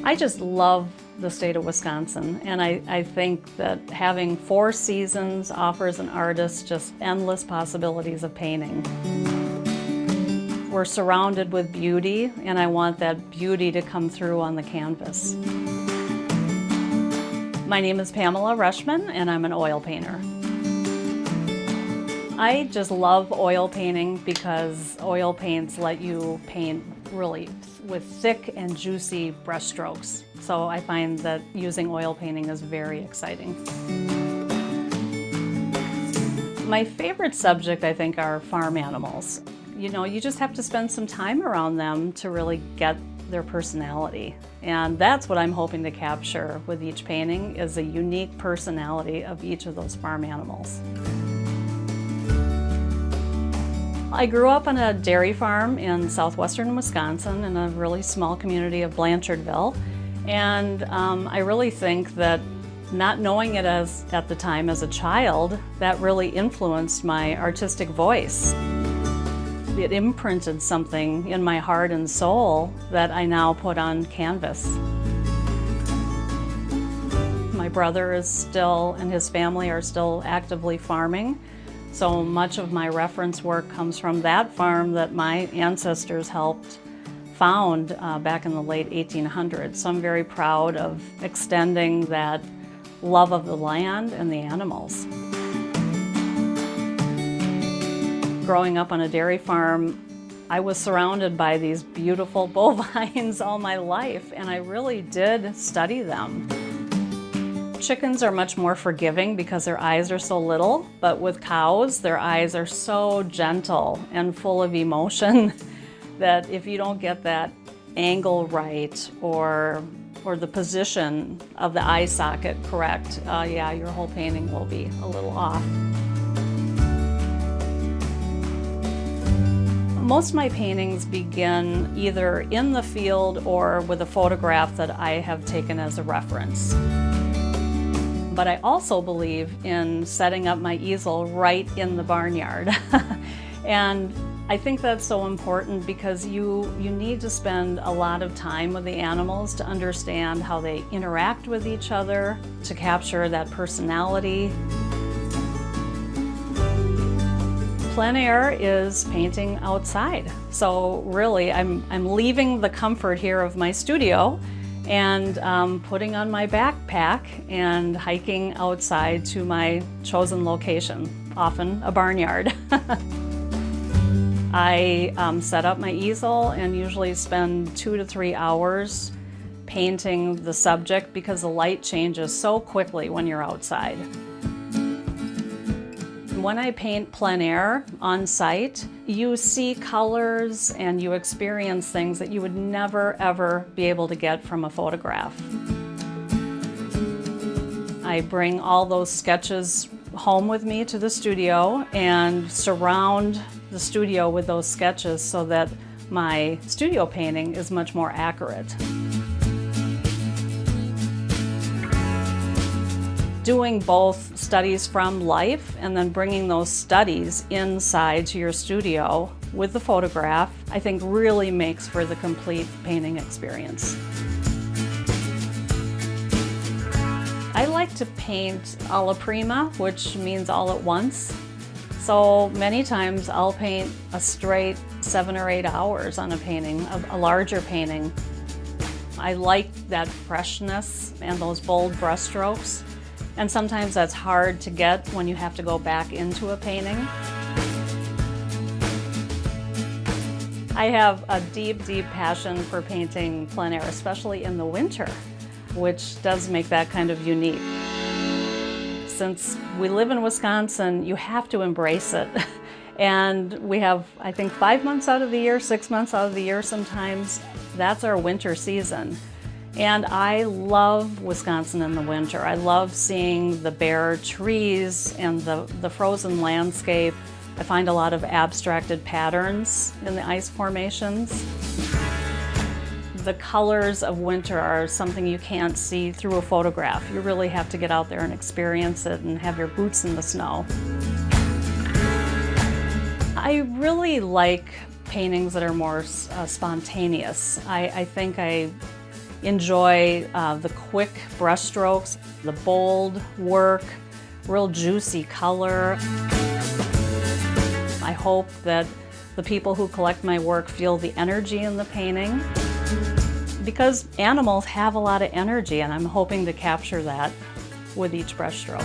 I just love the state of Wisconsin, and I think that having 4 seasons offers an artist just endless possibilities of painting. We're surrounded with beauty, and I want that beauty to come through on the canvas. My name is Pamela Ruschman, and I'm an oil painter. I just love oil painting because oil paints let you paint really with thick and juicy brush strokes. So I find that using oil painting is very exciting. My favorite subject, I think, are farm animals. You know, you just have to spend some time around them to really get their personality. And that's what I'm hoping to capture with each painting, is a unique personality of each of those farm animals. I grew up on a dairy farm in southwestern Wisconsin in a really small community of Blanchardville. And I really think that not knowing it at the time as a child, that really influenced my artistic voice. It imprinted something in my heart and soul that I now put on canvas. My brother is still, and his family are still actively farming. So much of my reference work comes from that farm that my ancestors helped found back in the late 1800s. So I'm very proud of extending that love of the land and the animals. Growing up on a dairy farm, I was surrounded by these beautiful bovines all my life, and I really did study them. Chickens are much more forgiving because their eyes are so little, but with cows, their eyes are so gentle and full of emotion that if you don't get that angle right or the position of the eye socket correct, yeah, your whole painting will be a little off. Most of my paintings begin either in the field or with a photograph that I have taken as a reference. But I also believe in setting up my easel right in the barnyard. And I think that's so important because you need to spend a lot of time with the animals to understand how they interact with each other, to capture that personality. Plein air is painting outside. So really, I'm leaving the comfort here of my studio and putting on my backpack and hiking outside to my chosen location, often a barnyard. I set up my easel and usually spend 2 to 3 hours painting the subject because the light changes so quickly when you're outside. When I paint plein air on site, you see colors and you experience things that you would never ever be able to get from a photograph. I bring all those sketches home with me to the studio and surround the studio with those sketches so that my studio painting is much more accurate. Doing both studies from life and then bringing those studies inside to your studio with the photograph, I think really makes for the complete painting experience. I like to paint alla prima, which means all at once. So many times I'll paint a straight 7 or 8 hours on a painting, a larger painting. I like that freshness and those bold brush strokes. And sometimes that's hard to get when you have to go back into a painting. I have a deep, deep passion for painting plein air, especially in the winter, which does make that kind of unique. Since we live in Wisconsin, you have to embrace it. And we have, I think, 5 months out of the year, 6 months out of the year sometimes. That's our winter season. And I love Wisconsin in the winter. I love seeing the bare trees and the frozen landscape. I find a lot of abstracted patterns in the ice formations. The colors of winter are something you can't see through a photograph. You really have to get out there and experience it and have your boots in the snow. I really like paintings that are more spontaneous. I think enjoy the quick brush strokes, the bold work, real juicy color. I hope that the people who collect my work feel the energy in the painting, because animals have a lot of energy, and I'm hoping to capture that with each brush stroke.